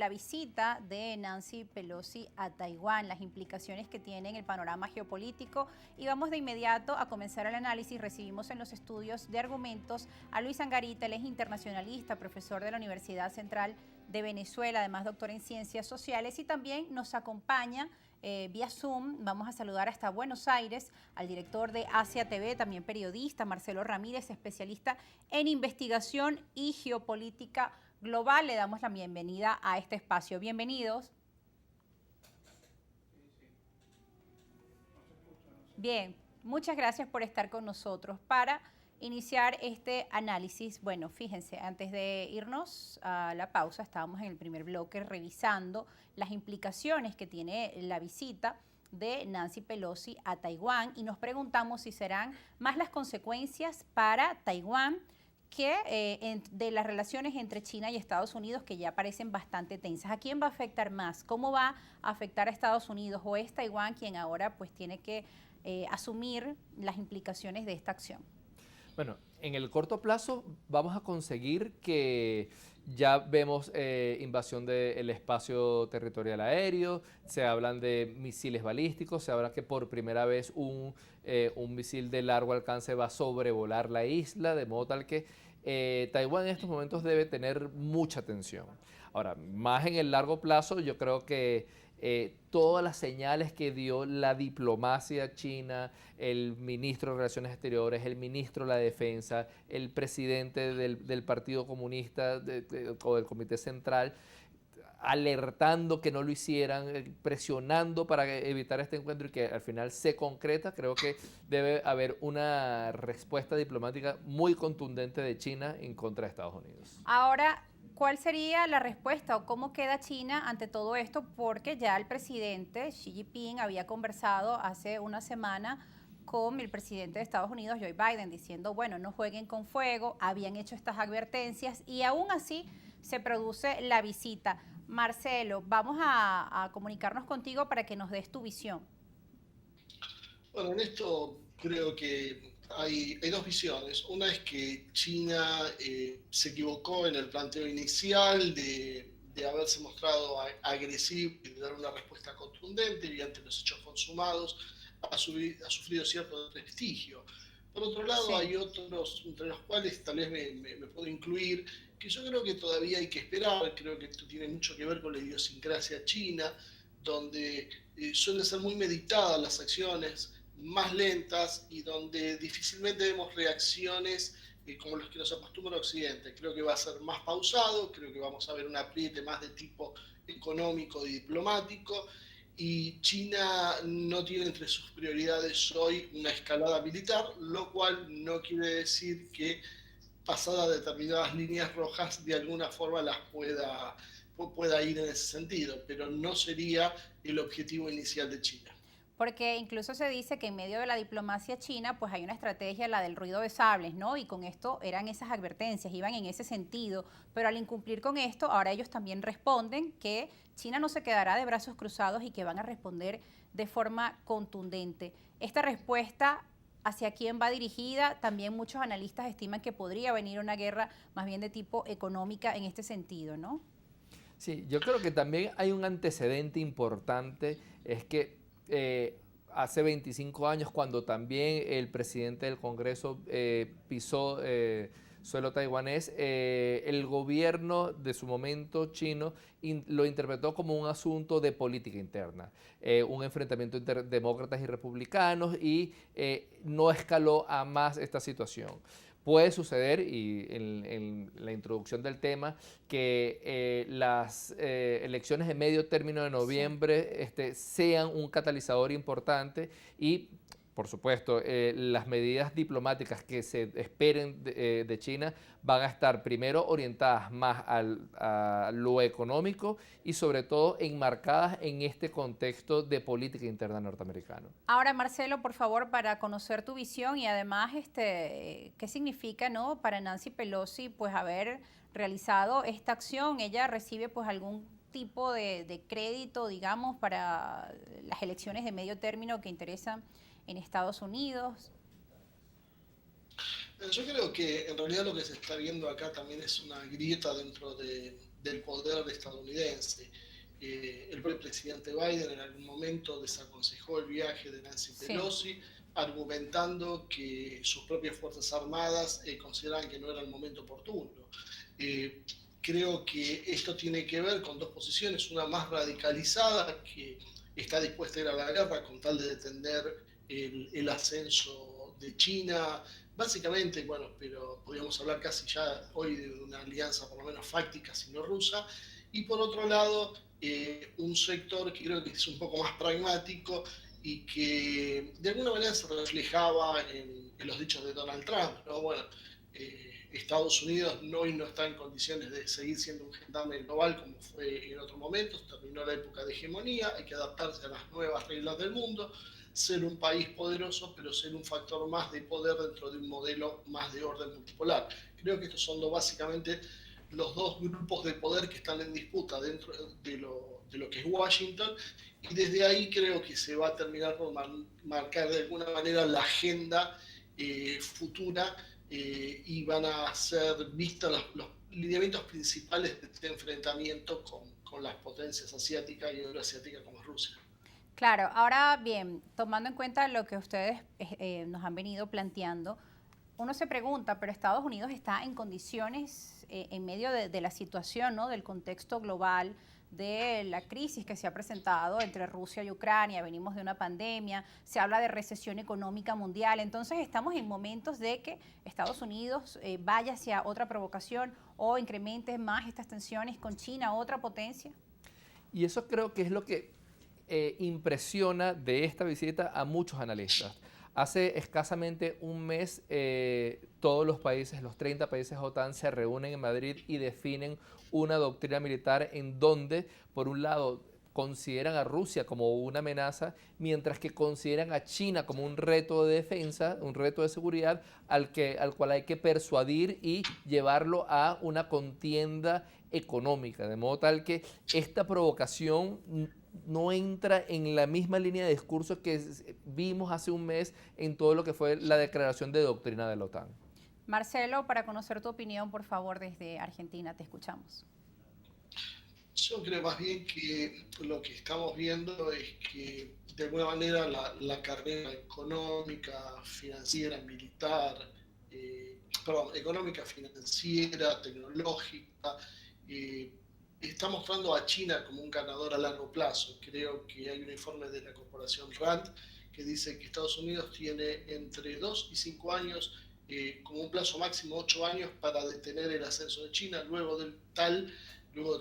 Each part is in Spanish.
La visita de Nancy Pelosi a Taiwán, las implicaciones que tiene en el panorama geopolítico, y vamos de inmediato a comenzar el análisis. Recibimos en los estudios de argumentos a Luis Angarita, él es internacionalista, profesor de la Universidad Central de Venezuela, además doctor en Ciencias Sociales, y también nos acompaña vía Zoom. Vamos a saludar hasta Buenos Aires al director de Asia TV, también periodista, Marcelo Ramírez, especialista en investigación y geopolítica global. Le damos la bienvenida a este espacio. Bienvenidos. Bien, muchas gracias por estar con nosotros. Para iniciar este análisis, bueno, fíjense, antes de irnos a la pausa, estábamos en el primer bloque revisando las implicaciones que tiene la visita de Nancy Pelosi a Taiwán y nos preguntamos si serán más las consecuencias para Taiwán que de las relaciones entre China y Estados Unidos, que ya parecen bastante tensas. ¿A quién va a afectar más? ¿Cómo va a afectar a Estados Unidos? ¿O es Taiwán quien ahora pues tiene que asumir las implicaciones de esta acción? Bueno, en el corto plazo vamos a conseguir que ya vemos invasión del espacio territorial aéreo, se hablan de misiles balísticos, se habla que por primera vez un misil de largo alcance va a sobrevolar la isla, de modo tal que Taiwán en estos momentos debe tener mucha atención. Ahora, más en el largo plazo, yo creo que todas las señales que dio la diplomacia china, el ministro de Relaciones Exteriores, el ministro de la Defensa, el presidente del Partido Comunista o del Comité Central, alertando que no lo hicieran, presionando para evitar este encuentro y que al final se concreta, creo que debe haber una respuesta diplomática muy contundente de China en contra de Estados Unidos. Ahora, ¿cuál sería la respuesta o cómo queda China ante todo esto? Porque ya el presidente Xi Jinping había conversado hace una semana con el presidente de Estados Unidos, Joe Biden, diciendo, bueno, no jueguen con fuego, habían hecho estas advertencias y aún así se produce la visita. Marcelo, vamos a comunicarnos contigo para que nos des tu visión. Bueno, en esto creo que hay dos visiones. Una es que China se equivocó en el planteo inicial de haberse mostrado agresivo y de dar una respuesta contundente y ante los hechos consumados ha sufrido cierto prestigio. Por otro lado, Sí. hay otros, entre los cuales tal vez me puedo incluir, que yo creo que todavía hay que esperar. Creo que esto tiene mucho que ver con la idiosincrasia china, donde suelen ser muy meditadas las acciones, más lentas y donde difícilmente vemos reacciones como los que nos acostumbra Occidente. Creo que va a ser más pausado, creo que vamos a ver un apriete más de tipo económico y diplomático, y China no tiene entre sus prioridades hoy una escalada militar, lo cual no quiere decir que pasadas determinadas líneas rojas de alguna forma las pueda ir en ese sentido, pero no sería el objetivo inicial de China. Porque incluso se dice que en medio de la diplomacia china, pues hay una estrategia, la del ruido de sables, ¿no? Y con esto eran esas advertencias, iban en ese sentido. Pero al incumplir con esto, ahora ellos también responden que China no se quedará de brazos cruzados y que van a responder de forma contundente. Esta respuesta, ¿hacia quién va dirigida? También muchos analistas estiman que podría venir una guerra más bien de tipo económica en este sentido, ¿no? Sí, yo creo que también hay un antecedente importante, es que hace 25 años, cuando también el presidente del Congreso pisó suelo taiwanés, el gobierno de su momento chino lo interpretó como un asunto de política interna, un enfrentamiento entre demócratas y republicanos, y no escaló a más esta situación. Puede suceder, y en la introducción del tema, que las elecciones de medio término de noviembre sean un catalizador importante y, por supuesto, las medidas diplomáticas que se esperen de China van a estar primero orientadas más a lo económico y sobre todo enmarcadas en este contexto de política interna norteamericana. Ahora, Marcelo, por favor, para conocer tu visión y además, ¿qué significa, no, para Nancy Pelosi, pues haber realizado esta acción? Ella recibe, pues, algún tipo de crédito, digamos, para las elecciones de medio término que interesan en Estados Unidos. Yo creo que en realidad lo que se está viendo acá también es una grieta dentro del poder estadounidense. El propio presidente Biden en algún momento desaconsejó el viaje de Nancy Pelosi, sí, argumentando que sus propias Fuerzas Armadas consideraban que no era el momento oportuno. Creo que esto tiene que ver con dos posiciones, una más radicalizada, que está dispuesta a ir a la guerra con tal de detener el ascenso de China, básicamente, bueno, pero podríamos hablar casi ya hoy de una alianza por lo menos fáctica, sino rusa, y por otro lado, un sector que creo que es un poco más pragmático y que de alguna manera se reflejaba en los dichos de Donald Trump, ¿no? Bueno, Estados Unidos hoy no está en condiciones de seguir siendo un gendarme global como fue en otros momentos, terminó la época de hegemonía, hay que adaptarse a las nuevas reglas del mundo, ser un país poderoso, pero ser un factor más de poder dentro de un modelo más de orden multipolar. Creo que estos son básicamente los dos grupos de poder que están en disputa dentro de lo que es Washington, y desde ahí creo que se va a terminar por marcar de alguna manera la agenda futura, y van a ser vistos los lineamientos principales de este enfrentamiento con las potencias asiáticas y euroasiáticas como Rusia. Claro, ahora bien, tomando en cuenta lo que ustedes nos han venido planteando, uno se pregunta, pero Estados Unidos está en condiciones, en medio de la situación, ¿no?, del contexto global, de la crisis que se ha presentado entre Rusia y Ucrania, venimos de una pandemia, se habla de recesión económica mundial, entonces estamos en momentos de que Estados Unidos vaya hacia otra provocación o incremente más estas tensiones con China, otra potencia. Y eso creo que es lo que impresiona de esta visita a muchos analistas. Hace escasamente un mes, todos los países, los 30 países OTAN, se reúnen en Madrid y definen una doctrina militar en donde, por un lado, consideran a Rusia como una amenaza, mientras que consideran a China como un reto de defensa, un reto de seguridad, al cual hay que persuadir y llevarlo a una contienda económica, de modo tal que esta provocación no entra en la misma línea de discurso que vimos hace un mes en todo lo que fue la declaración de doctrina de la OTAN. Marcelo, para conocer tu opinión, por favor, desde Argentina, te escuchamos. Yo creo más bien que lo que estamos viendo es que de alguna manera la carrera económica, financiera, militar, económica, financiera, tecnológica, está mostrando a China como un ganador a largo plazo. Creo que hay un informe de la corporación RAND que dice que Estados Unidos tiene entre 2 y 5 años, como un plazo máximo 8 años, para detener el ascenso de China. Luego de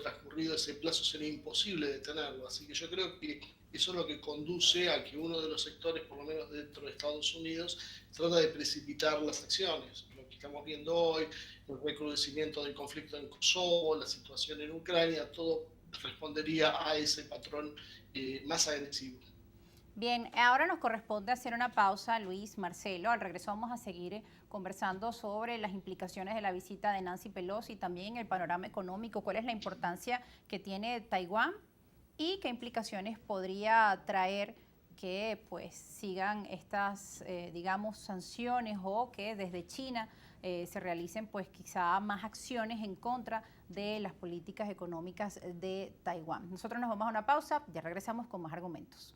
transcurrido ese plazo sería imposible detenerlo. Así que yo creo que eso es lo que conduce a que uno de los sectores, por lo menos dentro de Estados Unidos, trata de precipitar las acciones. Lo que estamos viendo hoy, el recrudecimiento del conflicto en Kosovo, la situación en Ucrania, todo respondería a ese patrón más agresivo. Bien, ahora nos corresponde hacer una pausa, Luis, Marcelo. Al regreso vamos a seguir conversando sobre las implicaciones de la visita de Nancy Pelosi, también el panorama económico, cuál es la importancia que tiene Taiwán y qué implicaciones podría traer que pues sigan estas, digamos, sanciones, o que desde China se realicen pues quizá más acciones en contra de las políticas económicas de Taiwán. Nosotros nos vamos a una pausa, ya regresamos con más argumentos.